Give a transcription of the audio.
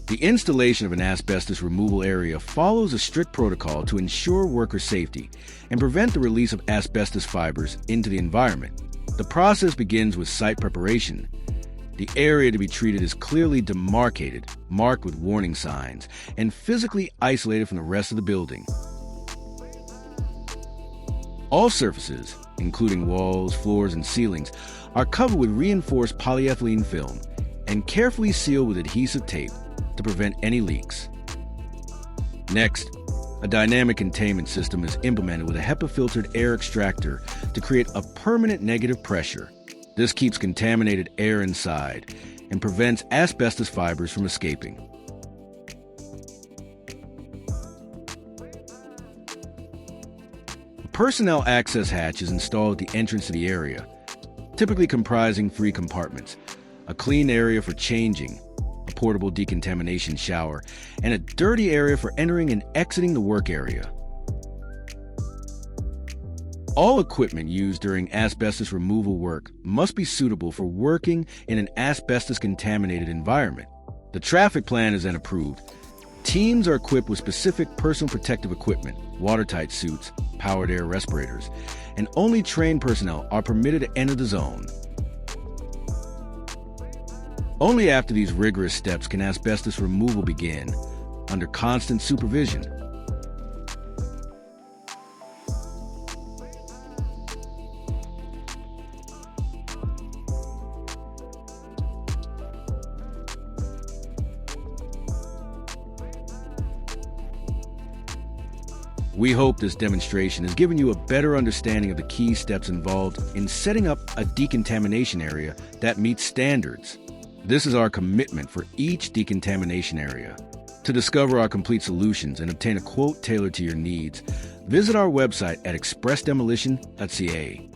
The installation of an asbestos removal area follows a strict protocol to ensure worker safety and prevent the release of asbestos fibers into the environment. The process begins with site preparation. The area to be treated is clearly demarcated, marked with warning signs, and physically isolated from the rest of the building. All surfaces, including walls, floors, and ceilings, are covered with reinforced polyethylene film and carefully sealed with adhesive tape to prevent any leaks. Next, a dynamic containment system is implemented with a HEPA-filtered air extractor to create a permanent negative pressure. This keeps contaminated air inside and prevents asbestos fibers from escaping. A personnel access hatch is installed at the entrance to the area, typically comprising 3 compartments: a clean area for changing, a portable decontamination shower, and a dirty area for entering and exiting the work area. All equipment used during asbestos removal work must be suitable for working in an asbestos-contaminated environment. The traffic plan is then approved. Teams are equipped with specific personal protective equipment, watertight suits, powered air respirators, and only trained personnel are permitted to enter the zone. Only after these rigorous steps can asbestos removal begin, under constant supervision. We hope this demonstration has given you a better understanding of the key steps involved in setting up a decontamination area that meets standards. This is our commitment for each decontamination area. To discover our complete solutions and obtain a quote tailored to your needs, visit our website at expressdemolition.ca.